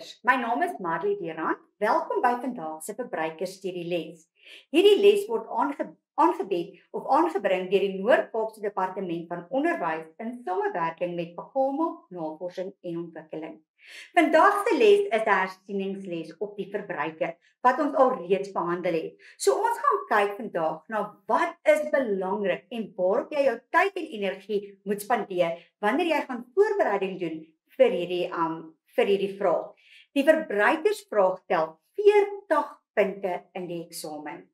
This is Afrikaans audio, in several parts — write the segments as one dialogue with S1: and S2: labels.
S1: verbruikers. My naam is Marley Deran. Welkom by vandag se verbruikersstudieles. Hierdie les word aangebring deur die Noord-Kaapse Departement van Onderwys in samewerking met Pagama Navorsing en Ontwikkeling. Vandag se les is 'n hersieningsles op die verbruiker wat ons alreeds behandel het. So ons gaan kyk vandag na wat is belangrik en waarop jy jou tyd en energie moet spandeer wanneer jy gaan voorbereiding doen vir hierdie vraag. Die verbruikersvraag tel 40 punte in die eksamen.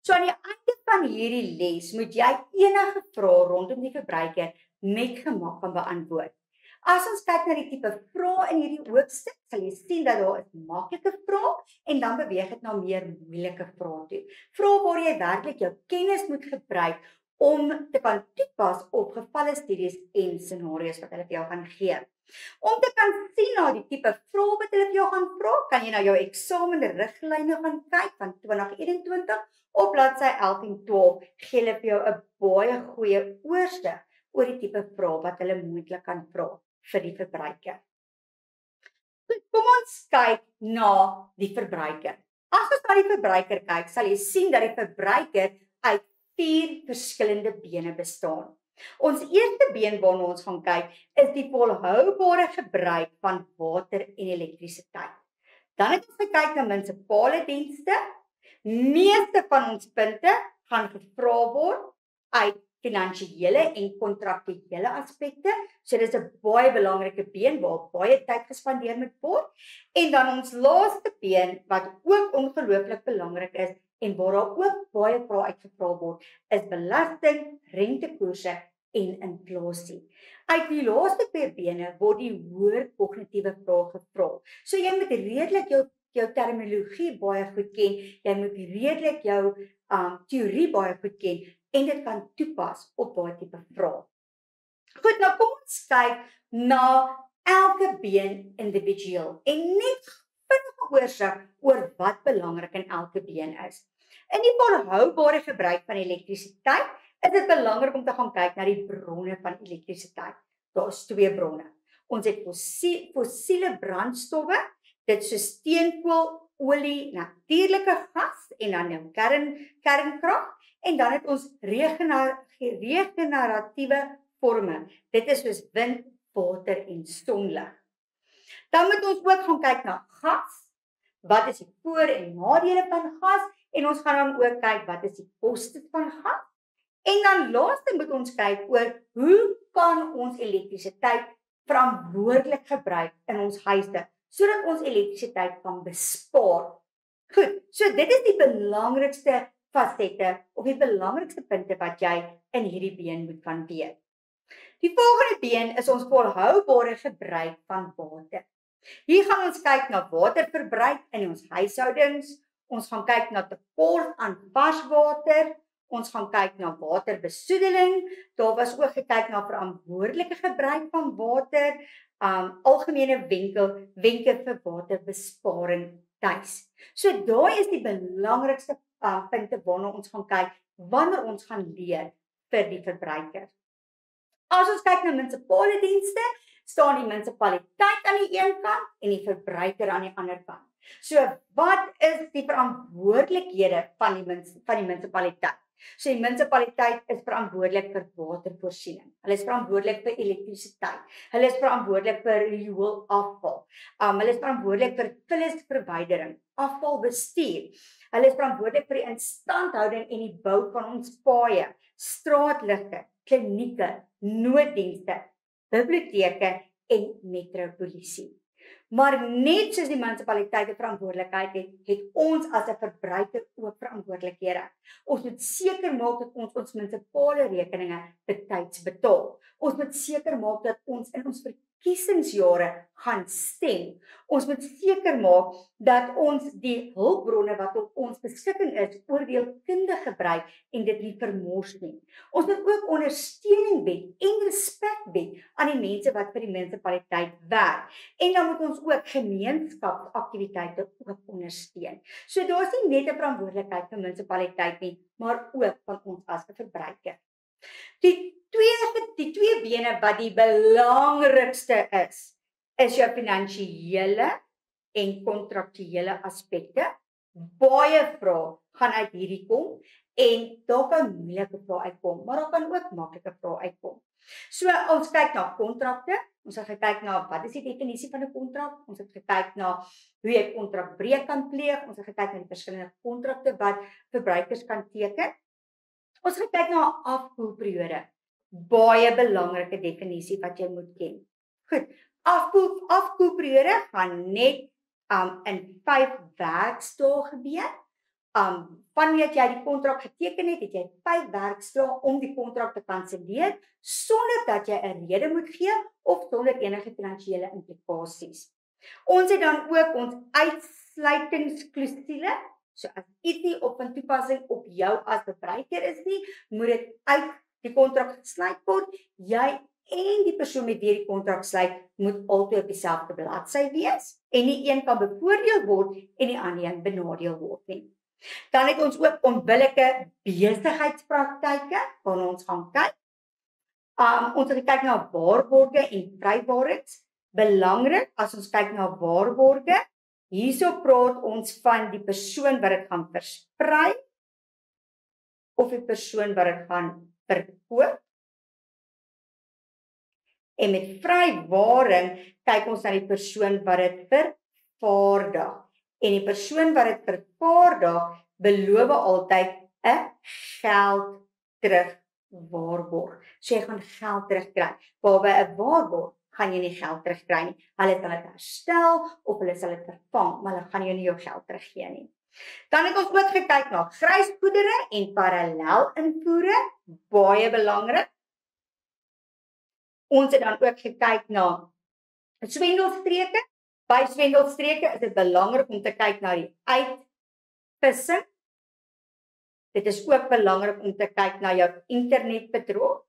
S1: So aan die einde van hierdie les moet jy enige vrae rondom die verbruiker met gemak kan beantwoord. As ons kyk na die tipe vrae in hierdie hoofstuk, sal jy sien dat daar is maklike vrae en dan beweeg dit na meer moeilike vrae toe. Vrae waar jy werklik jou kennis moet gebruik om te kan toepas op gevalle studies en scenario's wat hulle vir jou gaan gee. Om te kan sien na die tipe vrae wat hulle vir jou gaan vra, kan jy na jou eksamenriglyne gaan kyk van 2021 op bladsy 11 en 12 gee hulle vir jou 'n baie goeie oorsig oor die tipe vrae wat hulle moontlik kan vra vir die verbruiker. Kom ons kyk na die verbruiker. As ons na die verbruiker kyk, sal jy sien dat die verbruiker uit 4 verskillende bene bestaan. Ons eerste been waarna ons gaan kyk, is die volhoubare gebruik van water en elektrisiteit. Dan het ons gekyk na munisipale dienste. Meeste van ons punte gaan gevra word uit finansiële en kontraktuele aspekte. So dis 'n baie belangrike been waar baie tyd gespandeer moet word. En dan ons laaste been wat ook ongelooflik belangrik is en waar daar ook baie vrae uitgevra word, is belasting, rentekoerse en inflasie. Uit die laaste 2 bene word die hoër kognitiewe vrae gevra. So jy moet redelik jou terminologie baie goed ken, jy moet redelik jou teorie baie goed ken en dit kan toepas op daai tipe vrae. Goed, nou kom ons kyk na elke been individueel en net vinnige oorsig oor wat belangrik in elke been is. In die volhoubare gebruik van elektrisiteit is dit belangrik om te gaan kyk na die bronne van elektrisiteit. Daar is 2 bronne. Ons het fossiele brandstowwe, dit soos steenkool, olie, natuurlike gas en dan nou kernkrag en dan het ons regeneratiewe forme. Dit is soos wind, water en sonlig. Dan moet ons ook gaan kyk na gas. Wat is die voor- en nadele van gas? En ons gaan dan ook kyk wat is die koste van gas? En dan laaste moet ons kyk oor hoe kan ons elektrisiteit verantwoordelik gebruik in ons huise sodat ons elektrisiteit kan bespaar. Goed, so dit is die belangrikste fasette of die belangrikste punte wat jy in hierdie been moet kan weet. Die volgende been is ons volhoubare gebruik van water. Hier gaan ons kyk na waterverbruik in ons huishoudings. Ons gaan kyk na tekort aan vars water. Ons gaan kyk na waterbesoedeling. Daar was ook gekyk na verantwoordelike gebruik van water, algemene wenke vir waterbesparing tuis. So daai is die belangrikste punte waarna ons gaan kyk wanneer ons gaan leer vir die verbruiker. As ons kyk na munisipale dienste, staan die munisipaliteit aan die een kant en die verbruiker aan die ander kant. So wat is die verantwoordelikhede van die munisipaliteit? So die munisipaliteit is verantwoordelik vir watervoorsiening. Hulle is verantwoordelik vir elektrisiteit. Hulle is verantwoordelik vir rioolafval. Hulle is verantwoordelik vir vullisverwydering, afvalbestuur. Hulle is verantwoordelik vir die instandhouding en die bou van ons paaie, straatligte, klinieke, nooddienste, biblioteke en metropolisie. Maar net soos die munisipaliteit 'n verantwoordelikheid het ons as 'n verbruiker ook verantwoordelikhede. Ons moet seker maak dat ons munisipale rekeninge betyds betaal. Ons moet seker maak dat ons in ons verkiesingsjare gaan stem. Ons moet seker maak dat ons die hulpbronne wat op ons beskikking is, oordeelkundig gebruik en dit nie vermors nie. Ons moet ook ondersteuning bied en respek bied aan die mense wat vir die munisipaliteit werk. En dan moet ons ook gemeenskapsaktiwiteite ook ondersteun. So daar's nie net 'n verantwoordelikheid vir munisipaliteit nie, maar ook van ons as 'n verbruiker. Die twee bene wat die belangrikste is is jou finansiële en kontraktuele aspekte. Baie vrae gaan uit hierdie kom en daar kan moeilike vrae uitkom, maar daar kan ook maklike vrae uitkom. So ons kyk na kontrakte, ons het gekyk na wat is die definisie van 'n kontrak, ons het gekyk na hoe jy kontrakbreuk kan pleeg, ons het gekyk na die verskillende kontrakte wat verbruikers kan teken. Ons het gekyk na 'n afkoelperiode. Baie belangrike definisie wat jy moet ken. Goed, afkoelperiode gaan net in 5 werksdae gebeur. Wanneer jy die kontrak geteken het jy 5 werksdae om die kontrak te kanselleer sonder dat jy 'n rede moet gee of sonder enige finansiële implikasies. Ons het dan ook ons uitsluitingsklousule. So as iets nie op van toepassing op jou as verbruiker is nie, moet dit uit die kontrak gesluit word. Jy en die persoon met wie die kontrak sluit moet altyd op dieselfde bladsy wees en nie een kan bevoordeel word en die ander een benadeel word nie. Dan het ons ook onbillike besigheidspraktyke waarna ons gaan kyk. Ons het gekyk na waarborge en vrywarings. Belangrik as ons kyk na waarborge, hierso praat ons van die persoon wat dit gaan versprei of die persoon wat dit gaan verkoop. En met vrywaring kyk ons na die persoon wat dit vervaardig. En die persoon wat dit vervaardig, beloof altyd 'n geld terug waarborg. So jy gaan geld terugkry. Waarby 'n waarborg gaan jy nie geld terugkry nie. Hulle sal dit herstel of hulle sal dit vervang, maar hulle gaan jou nie jou geld teruggee nie. Dan het ons ook gekyk na grysgoedere en parallel invoere, baie belangrik. Ons het dan ook gekyk na swendelstreke. By swendelstreke is dit belangrik om te kyk na die uitvissing. Dit is ook belangrik om te kyk na jou internetbedrog.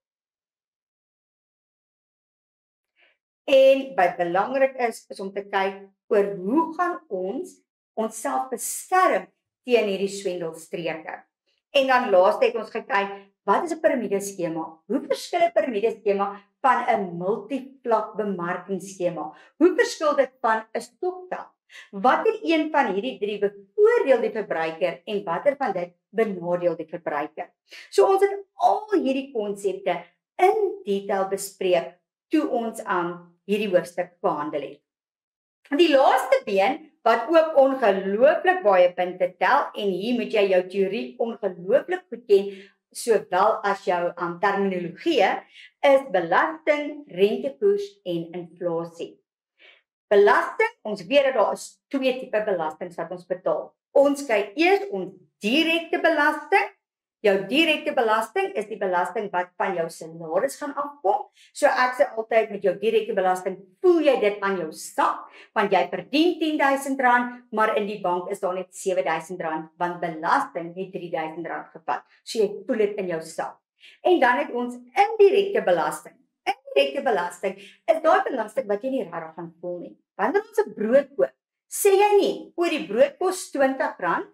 S1: En wat belangrik is om te kyk oor hoe gaan ons onsself beskerm teen hierdie swendelstreke. En dan laaste het ons gekyk, wat is 'n piramideskema? Hoe verskil 'n piramideskema van 'n multivlak bemarkingsskema? Hoe verskil dit van 'n stokperd? Watter een van hierdie 3 bevoordeel die verbruiker en watter van dit benadeel die verbruiker? So ons het al hierdie konsepte in detail bespreek toe ons hierdie hoofstuk behandel het. Die laaste been wat ook ongelooflik baie punte tel en hier moet jy jou teorie ongelooflik goed ken sowel as jou terminologie is belasting, rentekoers en inflasie. Belasting, ons weet dat daar is 2 tipe belastings wat ons betaal. Ons kyk eers ons direkte belasting. Jou direkte belasting is die belasting wat van jou salaris gaan afkom. So ek sê altyd met jou direkte belasting, voel jy dit aan jou sak, want jy verdien R10,000, maar in die bank is daar net R7,000, want belasting het R3,000 gevat. So jy voel dit in jou sak. En dan het ons indirekte belasting. Indirekte belasting is daai belasting wat jy nie regtig gaan voel nie. Wanneer ons 'n brood koop, sê jy nie, oor die brood kos R20,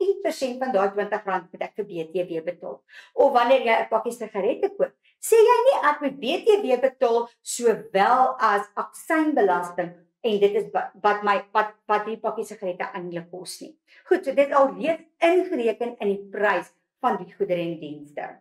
S1: 10% van daai R20 moet ek vir BTW betaal. Of wanneer jy 'n pakkie sigarette koop, sê jy nie ek moet BTW betaal sowel as aksynbelasting en dit is wat die pakkie sigarette eintlik kos nie. Goed, so dit is alreeds ingereken in die prys van die goedere en dienste.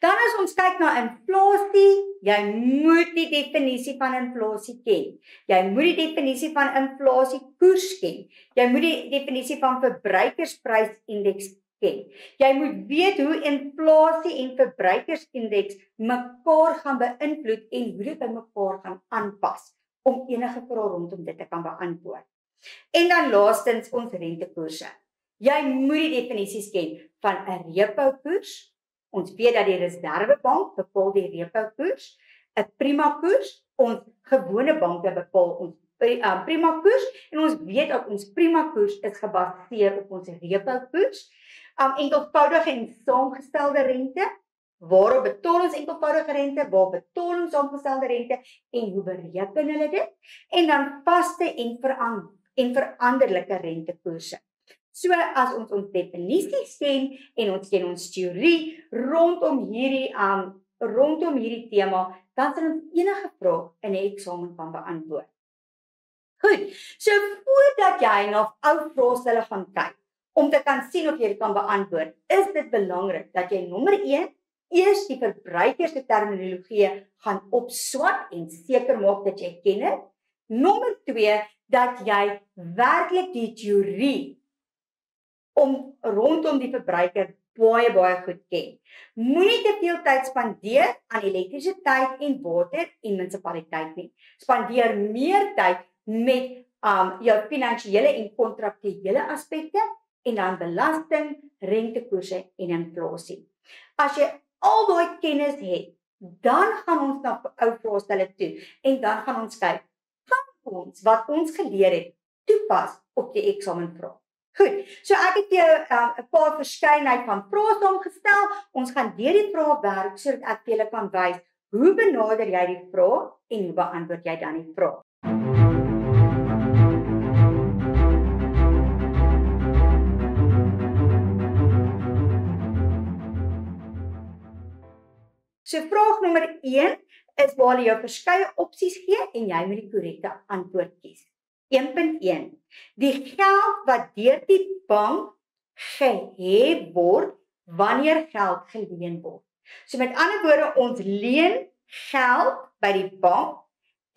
S1: Dan as ons kyk na inflasie, jy moet die definisie van inflasie ken. Jy moet die definisie van inflasiekoers ken. Jy moet die definisie van verbruikersprysindeks ken. Jy moet weet hoe inflasie en verbruikersindeks mekaar gaan beïnvloed en hoe dit by mekaar gaan aanpas om enige vrae rondom dit te kan beantwoord. En dan laastens ons rentekoerse. Jy moet die definisies ken van 'n repo-koers. Ons weet dat die Reserwebank bepaal die repo-koers, 'n prima-koers, ons gewone banke bepaal ons prima-koers en ons weet dat ons prima-koers is gebaseer op ons repo-koers. Enkelvoudige en saamgestelde rente, waarop betaal ons enkelvoudige rente, waar betaal ons saamgestelde rente en hoe bereken hulle dit? En dan vaste en veranderlike rentekoerse. So as ons definisies ken en ons ken ons teorie rondom hierdie rondom hierdie tema, dan sal ons enige vraag in 'n eksamen kan beantwoord. Goed, so voordat jy na ou vraestelle gaan kyk, om te kan sien of jy dit kan beantwoord, is dit belangrik dat jy nommer 1 eers die verbruiker se terminologie gaan opswat en seker maak dat jy ken dit. Nommer 2 dat jy werklik die teorie rondom die verbruiker baie goed ken. Moenie te veel tyd spandeer aan elektrisiteit en water en munisipaliteit nie. Spandeer meer tyd met jou finansiële en kontraktuele aspekte en dan belasting, rentekoerse en inflasie. As jy al daai kennis het, dan gaan ons na ou vraestelle toe en dan gaan ons kyk ons wat ons geleer het toepas op die eksamenvraag. Goed, so ek het jou 'n paar verskeidenheid van vrae saamgestel. Ons gaan deur die vrae werk sodat ek vir julle kan wys hoe benader jy die vraag en hoe beantwoord jy dan die vraag. So vraag nommer 1 is waar hulle jou verskeie opsies gee en jy moet die korrekte antwoord kies. 1.1. Die geld wat deur die bank gehef word wanneer geld geleen word. So met ander woorde, ons leen geld by die bank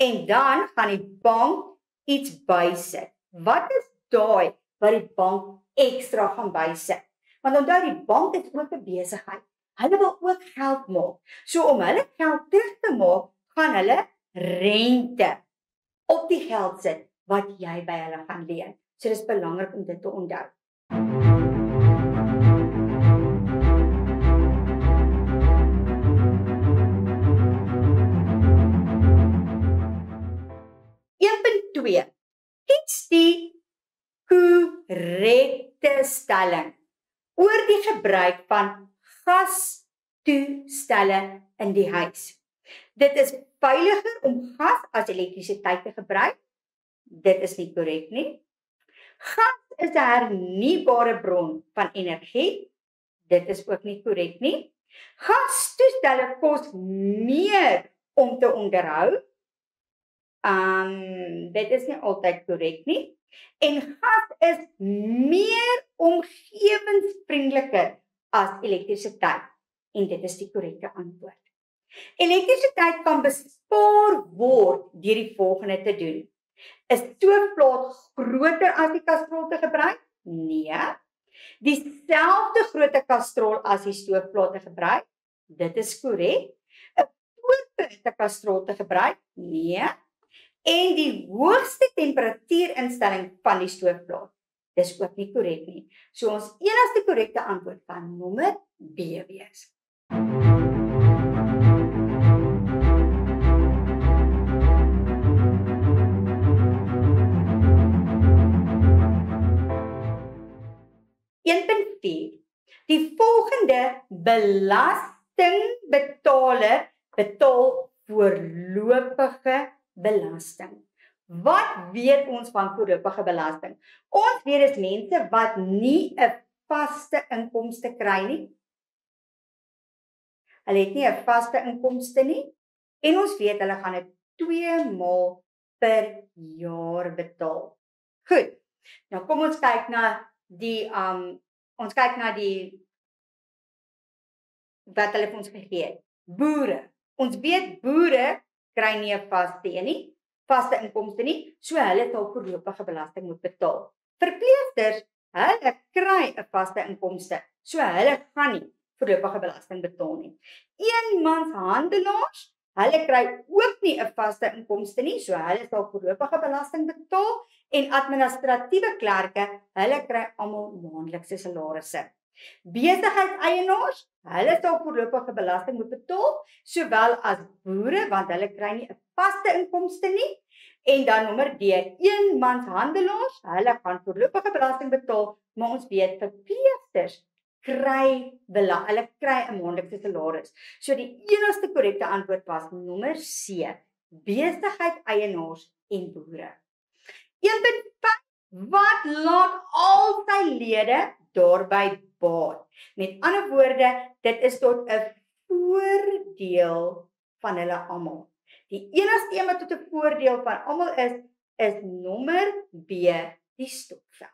S1: en dan gaan die bank iets bysit. Wat is daai wat die bank ekstra gaan bysit? Want onthou die bank is ook 'n besigheid. Hulle wil ook geld maak. So om hulle geld terug te maak, gaan hulle rente op die geld sit wat jy by hulle gaan leen. So dis belangrik om dit te onthou. Kies die korrekte stelling oor die gebruik van gastoestelle in die huis. Dit is veiliger om gas as elektrisiteit te gebruik. Dit is nie korrek nie. Gas is 'n hernubare bron van energie. Dit is ook nie korrek nie. Gastoestelle kos meer om te onderhou. Dit is nie altyd korrek nie. En gas is meer omgewingsvriendeliker as elektrisiteit. En dit is die korrekte antwoord. Elektrisiteit kan bespaar word deur die volgende te doen. Is stoofplaat groter as die kastrol te gebruik? Nee. Dieselfde grootte kastrol as die stoofplaat te gebruik? Dit is korrek. 'n groter kastrol te gebruik? Nee. En die hoogste temperatuurinstelling van die stoofplaat? Dis ook nie korrek nie. So ons enigste korrekte antwoord kan nommer B wees. Die volgende belastingbetaler betaal voorlopige belasting. Wat weet ons van voorlopige belasting? Ons weet dis mense wat nie 'n vaste inkomste kry nie. Hulle het nie 'n vaste inkomste nie en ons weet hulle gaan dit 2 maal per jaar betaal. Goed. Nou kom ons kyk na die wat hulle vir ons gegee het. Boere. Ons weet boere kry nie 'n vaste inkomste nie, so hulle sal voorlopige belasting moet betaal. Verpleegsters, hulle kry 'n vaste inkomste, so hulle gaan nie voorlopige belasting betaal nie. Eenmanshandelaars, hulle kry ook nie 'n vaste inkomste nie, so hulle sal voorlopige belasting betaal en administratiewe klerke, hulle kry almal maandelikse salarisse. Besigheidseienaars, hulle sal voorlopige belasting moet betaal, sowel as boere want hulle kry nie 'n vaste inkomste nie. En dan nommer D, eenmanshandelaars, hulle gaan voorlopige belasting betaal, maar ons weet verpleegsters kry 'n maandelikse salaris. So die enigste korrekte antwoord was nommer C, besigheidseienaars en boere. 1.5 Wat laat al sy lede daarby baat? Met ander woorde, dit is tot 'n voordeel van hulle almal. Die enigste een wat tot 'n voordeel van almal is nommer B, die stokvel.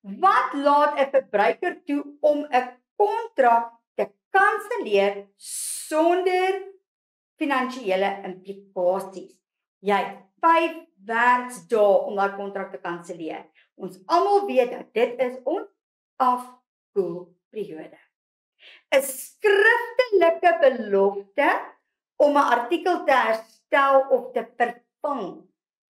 S1: Wat laat 'n verbruiker toe om 'n kontrak te kanselleer sonder finansiële implikasies? Jy het 5 werksdae om daai kontrak te kanselleer. Ons almal weet dat dit is ons afkoelperiode. 'n Skriftelike belofte om 'n artikel te herstel of te vervang.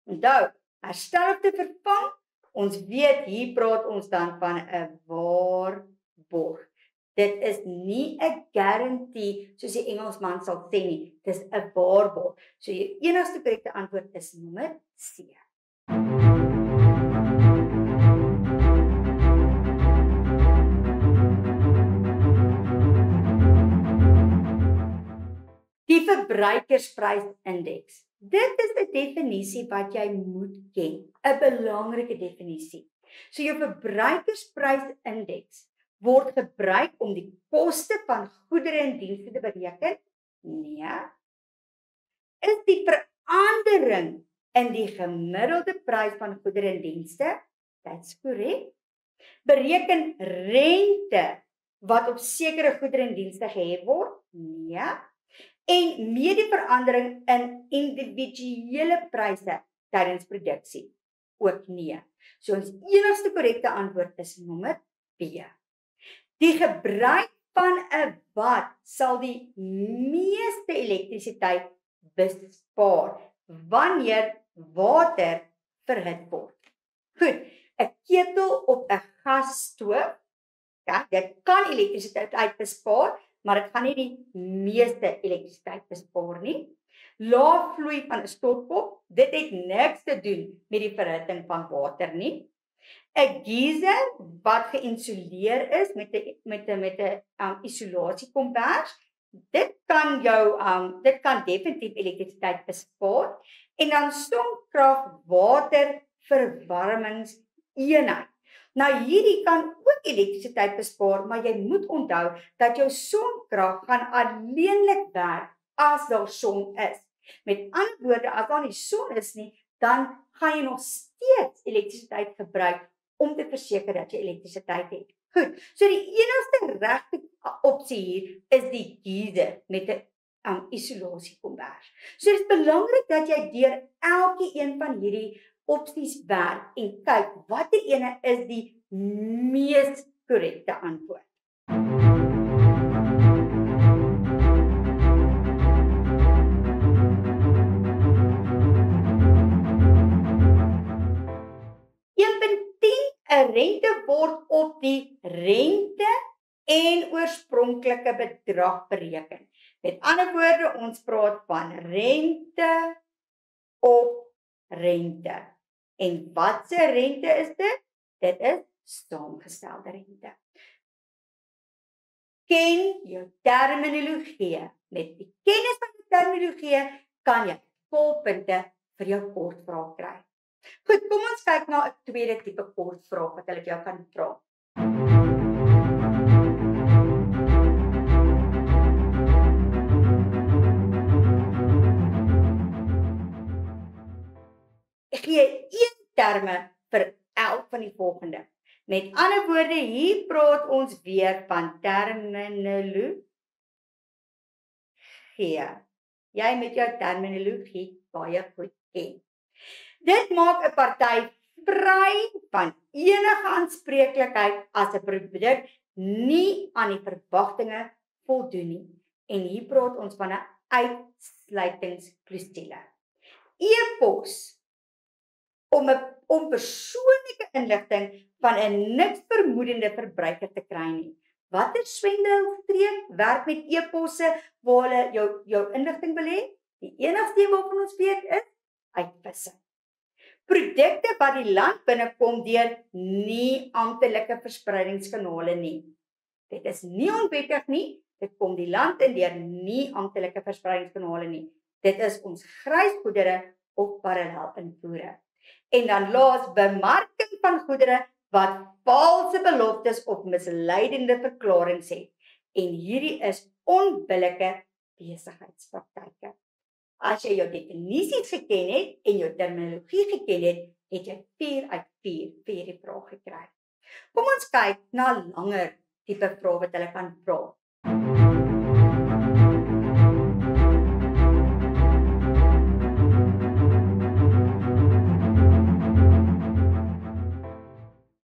S1: Onthou, herstel of te vervang, ons weet hier praat ons dan van 'n waarborg. Dit is nie 'n guarantee soos die Engelsman sal sê nie, dis 'n waarborg. So die enigste korrekte antwoord is nommer C. Die verbruikersprysindeks. Dit is 'n definisie wat jy moet ken, 'n belangrike definisie. So jou verbruikersprysindeks word gebruik om die koste van goedere en dienste te bereken? Nee. Is die verandering in die gemiddelde prys van goedere en dienste? That's correct. Bereken rente wat op sekere goedere en dienste gehef word? Nee. En meet die verandering in individuele pryse tydens produksie? Ook nee. So ons enigste korrekte antwoord is nommer B. Die gebruik van 'n wat sal die meeste elektrisiteit bespaar wanneer water verhit word. Goed, 'n ketel op 'n gasstoof, ja, dit kan elektrisiteit bespaar, maar dit gaan nie die meeste elektrisiteit bespaar nie. Lae vloei van 'n stofkop, dit het niks te doen met die verhitting van water nie. 'n Geyser wat geïsoleer is met 'n isolasiekombers, dit kan definitief elektrisiteit bespaar. En dan sonkrag water verwarmingseenheid. Nou hierdie kan ook elektrisiteit bespaar, maar jy moet onthou dat jou sonkrag gaan alleenlik werk as daar son is. Met ander woorde, as daar nie son is nie, dan gaan jy nog steeds elektrisiteit gebruik om te verseker dat jy elektrisiteit het. Goed, so die enigste regte opsie hier is die geyser met 'n isolasiekombers. So dit is belangrik dat jy deur elke een van hierdie opsies werk en kyk watter ene is die mees korrekte antwoord. Rente word op die rente en oorspronklike bedrag bereken. Met ander woorde, ons praat van rente op rente. En wat se rente is dit? Dit is saamgestelde rente. Ken jou terminologie. Met die kennis van die terminologie kan jy volpunte vir jou kortvraag kry. Goed, kom ons kyk na 'n tweede tipe kortvraag wat hulle jou kan vra. Ek gee 1 terme vir elk van die volgende. Met ander woorde, hier praat ons weer van terminologie. Jy met jou terminologie baie goed ken. Dit maak 'n party vry van enige aanspreeklikheid as 'n produk nie aan die verwagtinge voldoen nie. En hier praat ons van 'n uitsluitingsklousule. E-pos om persoonlike inligting van 'n niks vermoedende verbruiker te kry nie. Watter swendelstreek werk met e-posse waar hulle jou inligting wil hê? Die enigste een waarvan ons weet is uitvissing. Produkte wat die land binnekom deur nie amptelike verspreidingskanale nie. Dit is nie onwettig nie, dit kom die land in deur nie amptelike verspreidingskanale nie. Dit is ons grysgoedere of parallel invoere. En dan laas bemarking van goedere wat valse beloftes of misleidende verklaringe het. En hierdie is onbillike besigheidspraktyke. As jy jou definisies geken het en jou terminologie geken het, het jy 4 uit 4 vir hierdie vraag gekry. Kom ons kyk na langer tipe vrae wat hulle kan vra.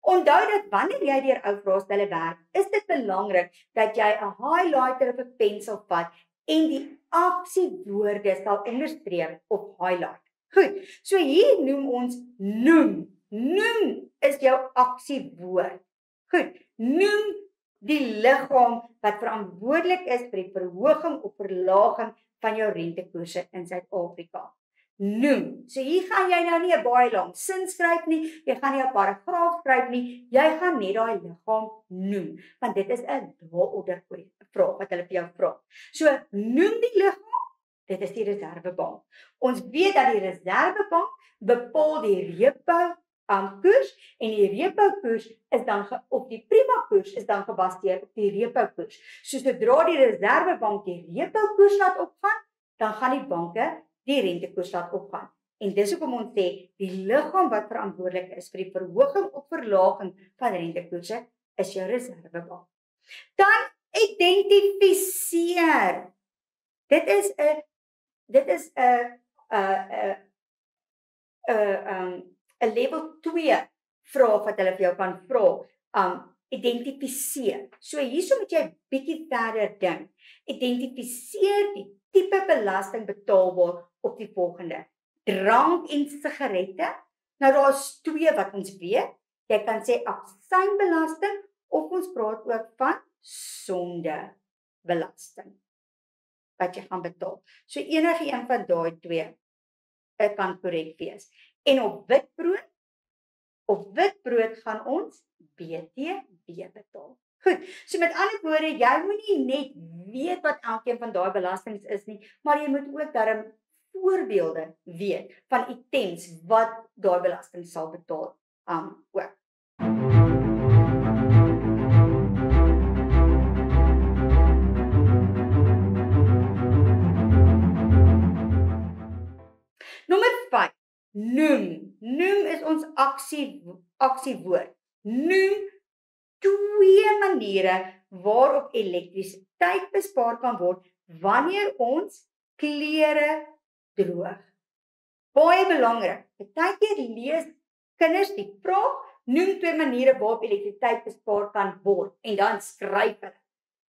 S1: Onthou dat wanneer jy deur ou vraestelle werk, is dit belangrik dat jy 'n highlighter of 'n pensel vat en die aksiewoorde sal onderstreep of highlight. Goed, so hier noem ons noem. Noem is jou aksiewoord. Goed, noem die liggaam wat verantwoordelik is vir die verhoging of verlaging van jou rentekoerse in Suid-Afrika. Noem. So hier gaan jy nou nie 'n baie lang sin skryf nie, jy gaan nie 'n paragraaf skryf nie, jy gaan net daai liggaam noem, want dit is 'n daaronder vraag wat hulle vir jou vra. So noem die liggaam, dit is die Reserwebank. Ons weet dat die Reserwebank bepaal die repo koers en die repo koers is dan op die prima koers is dan gebaseer op die repo koers. So sodra die Reserwebank die repo koers laat opgaan, dan gaan die banke die rentekoers laat opgaan. En dis hoekom ons sê die liggaam wat verantwoordelik is vir die verhoging of verlaging van rentekoerse is jou Reserwebank. Dan identifiseer. Dit is 'n level 2 vraag wat hulle vir jou kan vra. Identifiseer. So hierso moet jy bietjie verder dink. Identifiseer die tipe belasting betaalbaar op die volgende. Drank en sigarette. Nou daar is 2 wat ons weet. Jy kan sê aksynbelasting of ons praat ook van sondebelasting wat jy gaan betaal. So enige een van daai 2 kan korrek wees. En op witbrood gaan ons BTW betaal. Goed, so met ander woorde, jy moenie net weet wat elkeen van daai belastings is nie, maar jy moet ook darm voorbeelde weet van items wat daai belasting sal betaal ook. Nommer 5. Noem. Noem is ons aksiewoord. Noem 2 maniere waarop elektrisiteit bespaar kan word wanneer ons klere droog. Baie belangrik. Partykeer lees kinders die vraag, noem 2 maniere waarop elektrisiteit bespaar kan word en dan skryf hulle.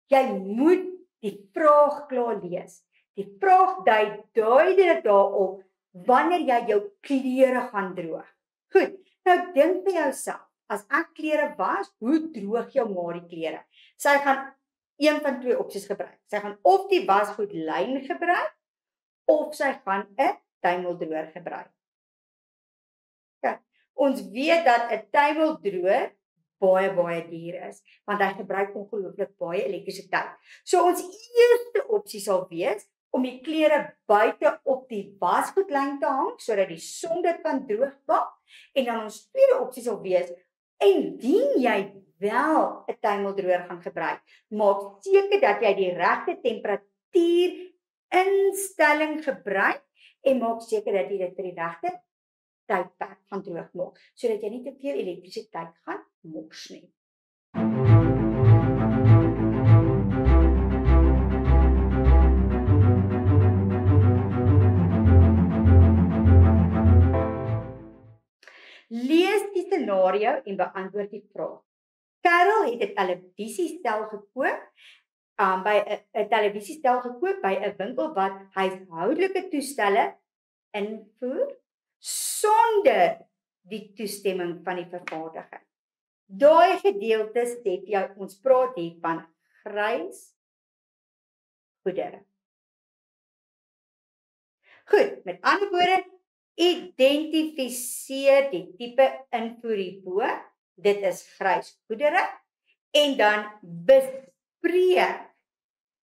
S1: Jy moet die vraag klaar lees. Die vraag dui duidelik daarop wanneer jy jou klere gaan droog. Goed, nou dink by jouself, as ek klere was, hoe droog jou ma die klere? Sy gaan een van 2 opsies gebruik. Sy gaan of die wasgoedlyn gebruik, of sy gaan 'n tuimeldroër gebruik. Ja, ons weet dat 'n tuimeldroër baie duur is, want hy gebruik ongelooflik baie elektrisiteit. So ons eerste opsie sal wees om die klere buite op die wasgoedlyn te hang, sodat die son dit kan droog maak. En dan ons tweede opsie sal wees, indien jy wel 'n tuimeldroër gaan gebruik, maak seker dat jy die regte temperatuur instelling gebruik en maak seker dat jy dit vir die regte tydperk gaan droog maak, sodat jy nie te veel elektrisiteit gaan mors nie. Lees die scenario en beantwoord die vraag. Carol het 'n televisiestel gekoop, by 'n televisiestel gekoop by 'n winkel wat huishoudelike toestelle invoer sonder die toestemming van die vervaardiger. Daai gedeelte sê jou ons praat hier van grys goedere. Goed, met ander woorde, identifiseer die tipe invoer hierbo, dit is grys goedere, en dan bespreek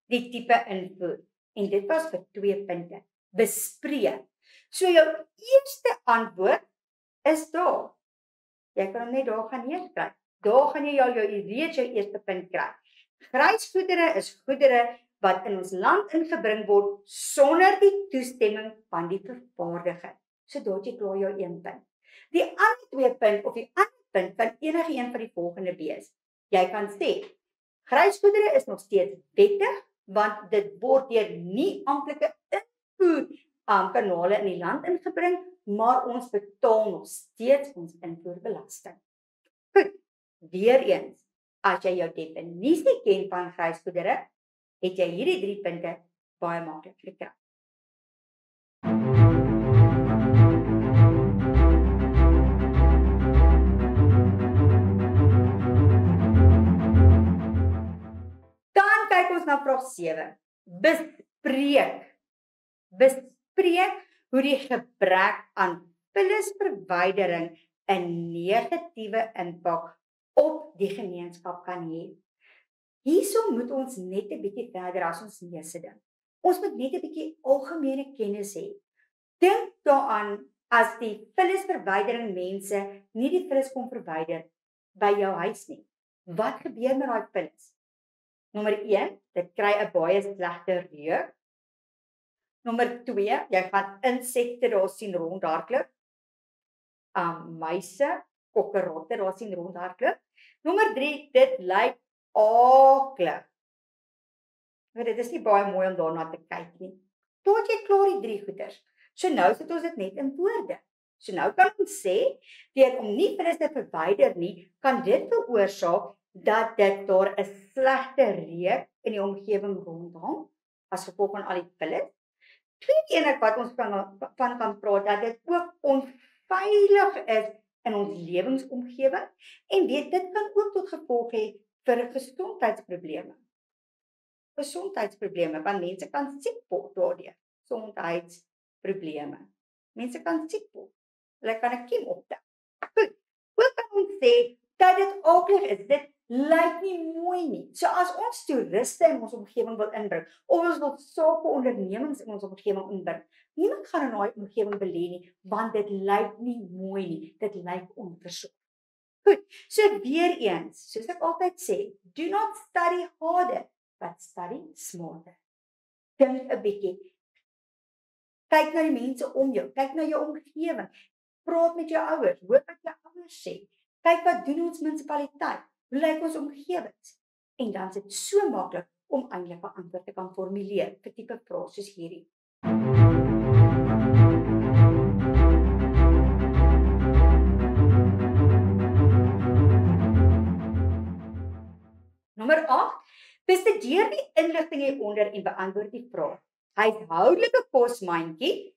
S1: die tipe invoer. En dit was vir 2 punte. Bespreek. So jou eerste antwoord is daar. Jy kan hom net daar gaan neerskryf. Daar gaan jy reeds jou eerste punt kry. Grysgoedere is goedere wat in ons land ingebring word sonder die toestemming van die vervaardiger. So daar het jy klaar jou 1 punt. Die ander 2 punt of die ander punt kan enige een van die volgende wees. Jy kan sê, grysgoedere is nog steeds wettig, want dit word deur nie amptelike invoer kanale in die land ingebring, maar ons betaal nog steeds ons invoerbelasting. Goed, weer eens, as jy jou definisie ken van grysgoedere, het jy hierdie 3 punte baie maklik gekry. Dan kyk ons na vraag 7. Bespreek hoe die gebrek aan vullisverwydering 'n negatiewe impak op die gemeenskap kan hê. Hierso moet ons net 'n bietjie verder as ons neuse dink. Ons moet net 'n bietjie algemene kennis hê. Dink daaraan as die vullisverwydering mense nie die vullis kom verwyder by jou huis nie. Wat gebeur met daai vullis? Nommer 1, dit kry 'n baie slegte reuk. Nommer 2, jy gaan insekte daar sien rondhardloop. Muise, kokkerotte daar sien rondhardloop. Nommer 3, dit lyk aklig. Maar dit is nie baie mooi om daarna te kyk nie. Tot jy klaar die 3 goeters. So nou sit ons dit net in woorde. So nou kan ons sê, deur om nie vullis te verwyder nie, kan dit veroorsaak dat dit daar 'n slegte reuk in die omgewing rondhang, as gevolg van al die vullis. Tweede ene wat ons van kan praat, dat dit ook onveilig is in ons lewensomgewing, en dit kan ook tot gevolg hê vir gesondheidsprobleme. Want mense kan siek word daardeur. Gesondheidsprobleme. Mense kan siek word. Hulle kan 'n kiem optel. Goed. Ook kan ons sê dat dit aklig is. Dit lyk nie mooi nie. So as ons toeriste in ons omgewing wil inbring, of ons wil sakeondernemings in ons omgewing inbring, niemand gaan in daai omgewing belê nie, want dit lyk nie mooi nie. Dit lyk onversorg. Goed, so weer eens, soos ek altyd sê, do not study harder, but study smarter. Dink 'n bietjie. Kyk na die mense om jou, kyk na jou omgewing. Praat met jou ouers, hoor wat jou ouers sê. Kyk wat doen ons munisipaliteit, hoe lyk ons omgewings? En dan is dit so maklik om eintlik 'n antwoord te kan formuleer vir tipe vrae soos hierdie. Nommer 8, bestudeer die inligting hieronder en beantwoord die vraag. Huishoudelike kosmandjie.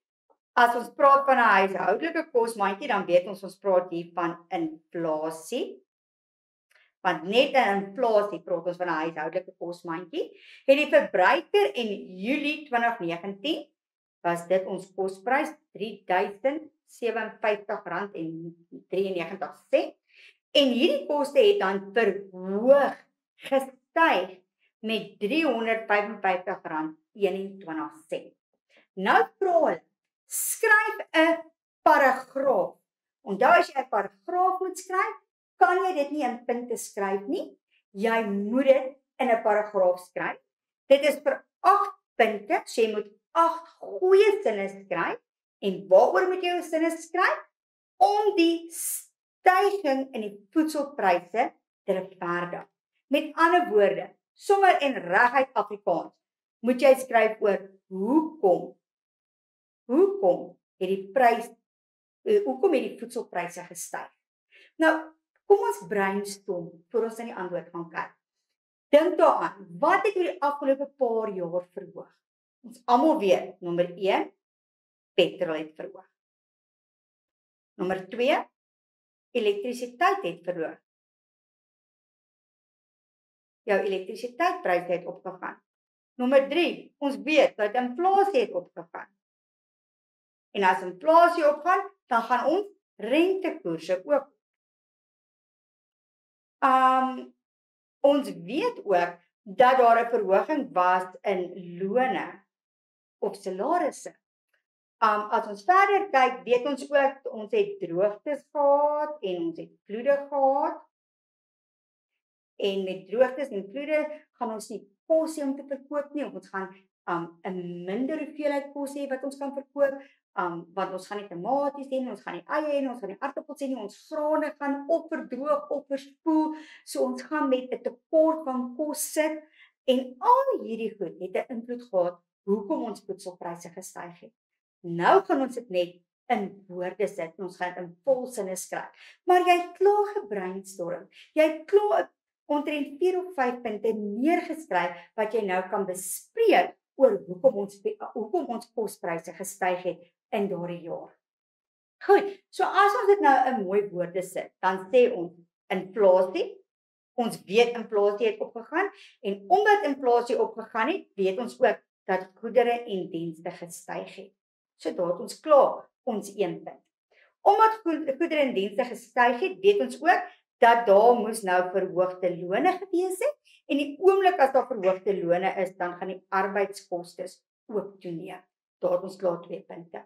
S1: As ons praat van 'n huishoudelike kosmandjie, dan weet ons praat hier van inflasie. Want net in inflasie praat ons van 'n huishoudelike kosmandjie. Het die verbruiker in Julie 2019 was dit ons kosprys R3.057.93. En hierdie koste het dan verhoog gestyg met R355.21. Nou vra hulle, skryf 'n paragraaf. Onthou as jy 'n paragraaf moet skryf, kan jy dit nie in punte skryf nie. Jy moet dit in 'n paragraaf skryf. Dit is vir 8 punte, so jy moet 8 goeie sinne skryf. En waaroor moet jy jou sinne skryf? Om die stygings in die voedselpryse te regverdig. Met ander woorde, sommer in reguit Afrikaans, moet jy skryf oor hoekom het die voedselpryse gestyg. Nou, kom ons brainstorm voor ons in die antwoord gaan kyk. Dink daaraan, wat het oor die afgelope paar jaar verhoog? Ons almal weet, nommer 1, petrol het verhoog. Nommer 2, elektrisiteit het verhoog. Jou elektrisiteitspryse het opgegaan. Nommer 3, ons weet dat inflasie het opgegaan. En as inflasie opgaan, dan gaan ons rentekoerse ook. Ons weet ook dat daar 'n verhoging was in lone of salarisse. As ons verder kyk, weet ons ook, ons het droogtes gehad en ons het vloede gehad. En met droogtes en vloede gaan ons nie kos hê om te verkoop nie, of ons gaan 'n minder hoeveelheid kos hê wat ons kan verkoop, want ons gaan nie tomaties hê nie, ons gaan nie eie hê nie, ons gaan nie aartappels hê nie, ons grane gaan opverdroog, opverspoel, so ons gaan met 'n tekort van kos sit, en al hierdie goed het 'n invloed gehad hoekom ons voedselpryse gestyg het. Nou gaan ons dit net in woorde sit, en ons gaan dit in volsinne skryf. Maar jy kla gebrainstorm, jy kla omtrent 4 of 5 punte neergeskryf wat jy nou kan bespreek oor hoekom ons kospryse gestyg het in daardie jaar. Goed, so as ons dit nou in mooi woorde sit, dan sê ons inflasie. Ons weet inflasie het opgegaan, en omdat inflasie opgegaan het, weet ons ook dat goedere en dienste gestyg het. So daar het ons klaar ons 1 punt. Omdat goedere en dienste gestyg het, weet ons ook dat daar moes nou verhoogde lone gewees het, en die oomblik as daar verhoogde lone is, dan gaan die arbeidskostes ook toeneem. Daar het ons klaar 2 punte.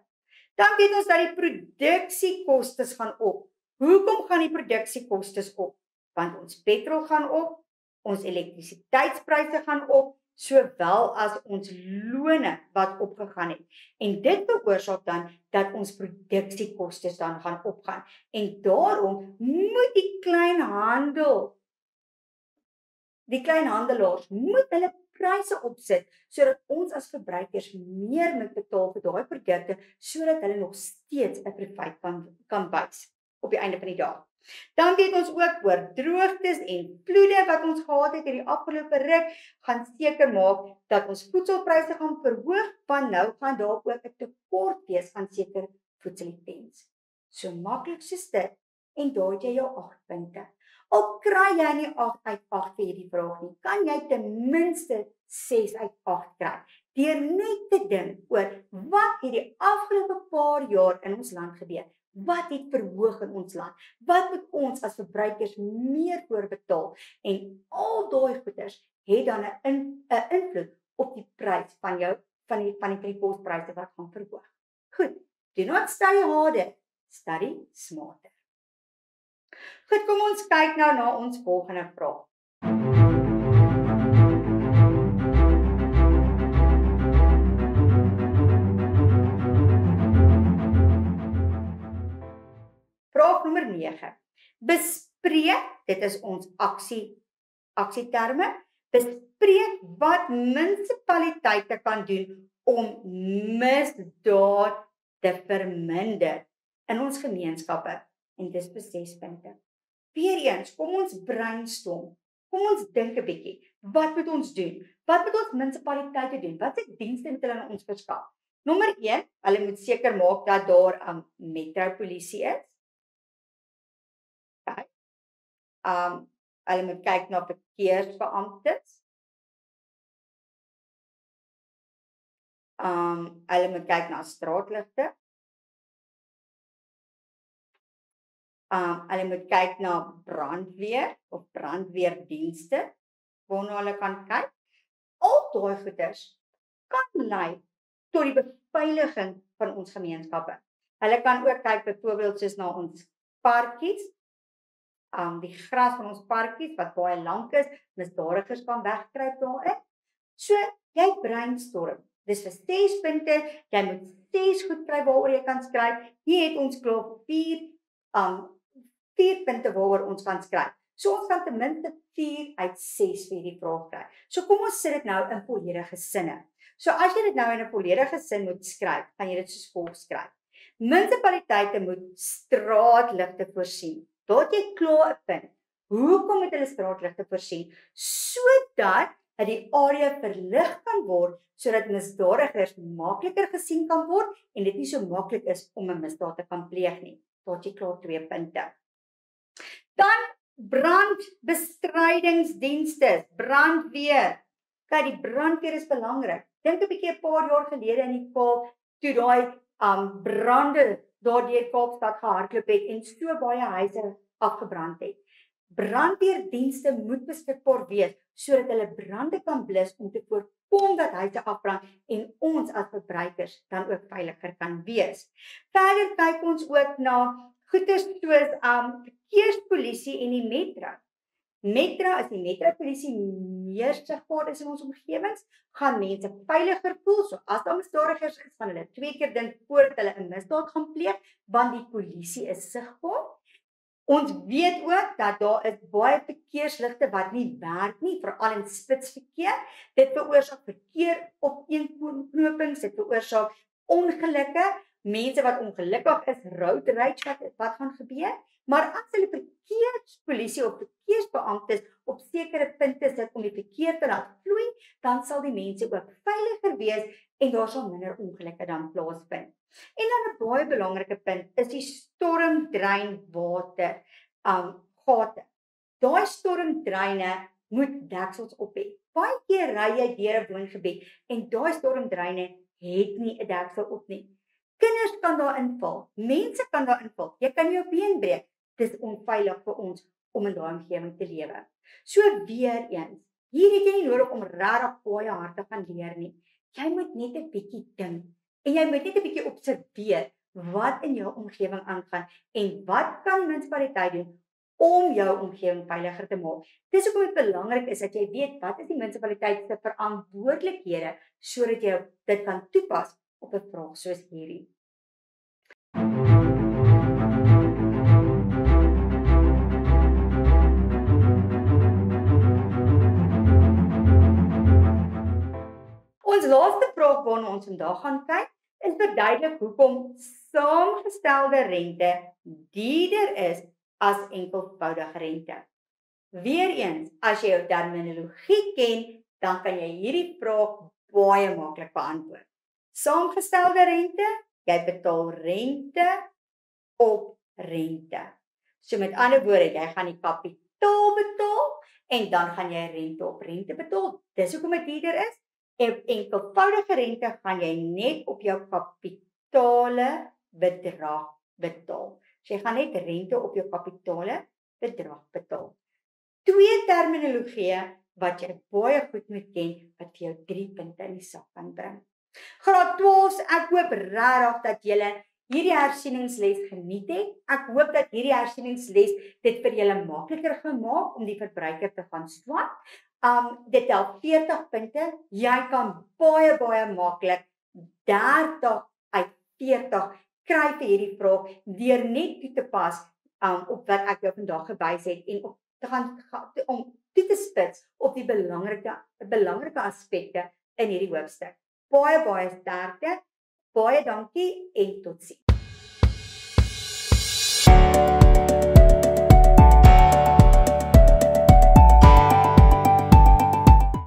S1: Dan weet ons dat die produksiekostes gaan op. Hoekom gaan die produksiekostes op? Want ons petrol gaan op, ons elektrisiteitspryse gaan op, sowel as ons lone wat opgegaan het. En dit veroorsaak dan dat ons produksiekostes dan gaan opgaan. En daarom moet die kleinhandelaars moet hulle pryse opsit, sodat ons as verbruikers meer moet betaal vir daai produkte, sodat hulle nog steeds 'n profit kan wys op die einde van die dag. Dan weet ons ook oor droogtes en vloede wat ons gehad het in die afgelope ruk, gaan seker maak dat ons voedselpryse gaan verhoog, want nou gaan daar ook 'n tekort wees aan sekere voedselitems. So maklik soos dit, en daar het jy jou 8 punte. Al kry jy nie 8 uit 8 vir hierdie vraag nie, kan jy ten minste 6 uit 8 kry, deur net te dink oor wat het die afgelope paar jaar in ons land gebeur. Wat het verhoog in ons land? Wat moet ons as verbruikers meer voorbetaal? En al daai goeders het dan 'n invloed op die prys van die kospryse wat gaan verhoog. Goed, do not study harder, study smarter. Goed, kom ons kyk nou na ons volgende vraag. Vraag nommer 9. Bespreek, dit is ons aksieterme, bespreek wat munisipaliteite kan doen om misdaad te verminder in ons gemeenskappe. En dis vir 6 punte. Weereens, kom ons brainstorm. Kom ons dink 'n bietjie. Wat moet ons doen? Wat moet ons munisipaliteite doen? Wat se dienste moet hulle aan ons verskaf? Nommer 1, hulle moet seker maak dat daar 'n metropolisie is. Hulle moet kyk na verkeersbeamptes. Hulle moet kyk na straatligte. Hulle moet kyk na brandweer of brandweerdienste, waarna hulle kan kyk. Al daai goeders kan lei tot die beveiliging van ons gemeenskappe. Hulle kan ook kyk byvoorbeeld soos na ons parkies, die gras van ons parkies wat baie lank is, misdadigers kan wegkruip daarin. So, jy brainstorm. Dis vir 6 punte, jy moet 6 goed kry waaroor jy kan skryf. Hier het ons klaar 4 punte waaroor ons kan skryf. So ons kan ten minste 4 uit 6 vir die vraag kry. So kom ons sit dit nou in volledige sinne. So as jy dit nou in 'n volledige sin moet skryf, kan jy dit soos volg skryf. Munisipaliteite moet straatligte voorsien. Daar het jy klaar 'n punt. Hoekom moet hulle straatligte voorsien? Sodat die area verlig kan word, sodat misdadigers makliker gesien kan word en dit nie so maklik is om 'n misdaad te kan pleeg nie. Daar het jy klaar 2 punte. Dan brandbestrydingsdienste, brandweer. Kyk, die brandweer is belangrik. Dink 'n bietjie 'n paar jaar gelede in die Kaap, toe daai brande daardeur Kaapstad gehardloop het en so baie huise afgebrand het. Brandweerdienste moet beskikbaar wees sodat hulle brande kan blus om te voorkom dat huise afbrand en ons as verbruikers dan ook veiliger kan wees. Verder kyk ons ook na goeie soos verkeerspolisie en die metro. As die metropolisie meer sigbaar is in ons omgewings, gaan mense veiliger voel. So as daar misdadigers is, gaan hulle 2 keer dink voordat hulle 'n misdaad gaan pleeg, want die polisie is sigbaar. Ons weet ook dat daar is baie verkeersligte wat nie werk nie, veral in spitsverkeer. Dit veroorsaak verkeeropeenknopings, dit veroorsaak ongelukke, mense wat ongelukkig is, road rage wat gaan gebeur. Maar as hulle verkeerspolisie of verkeersbeamptes op sekere punte sit om die verkeer te laat vloei, dan sal die mense ook veiliger wees en daar sal minder ongelukke dan plaasvind. En dan 'n baie belangrike punt is die stormdreinwater gate. Daai stormdreine moet deksels op hê. Baie keer ry jy deur 'n woongebied en daai stormdreine het nie 'n deksel op nie. Kinders kan daar inval, mense kan daar inval. Jy kan jou been breek. Dis onveilig vir ons om in daai omgewing te lewe. So weer eens, hier het jy nie nodig om regtig baie hard te gaan leer nie. Jy moet net 'n bietjie dink en jy moet net 'n bietjie observeer wat in jou omgewing aangaan en wat kan die munisipaliteit doen om jou omgewing veiliger te maak. Dis hoekom dit belangrik is dat jy weet wat is die munisipaliteit se verantwoordelikhede sodat jy dit kan toepas op 'n vraag soos hierdie. Ons laaste vraag waarna ons vandag gaan kyk, is verduidelik hoekom saamgestelde rente duurder is as enkelvoudige rente. Weereens, as jy jou terminologie ken, dan kan jy hierdie vraag baie maklik beantwoord. Saamgestelde rente, jy betaal rente op rente. So met ander woorde, jy gaan die kapitaal betaal en dan gaan jy rente op rente betaal. Dis hoekom dit duurder is. En enkelvoudige rente gaan jy net op jou kapitale bedrag betaal. So jy gaan net rente op jou kapitale bedrag betaal. 2 terminologieë wat jy baie goed moet ken, wat vir jou 3 punte in die sak kan bring. Graad 12, ek hoop regtig dat julle hierdie hersieningsles geniet het. Ek hoop dat hierdie hersieningsles dit vir julle makliker gemaak om die verbruiker te gaan swat. Dit tel 40 punte. Jy kan baie maklik 30 uit 40 kry vir hierdie vraag deur net toe te pas op wat ek jou vandag gewys het en om toe te spits op die belangrike aspekte in hierdie hoofstuk. Baie sterkte. Baie dankie en totsiens.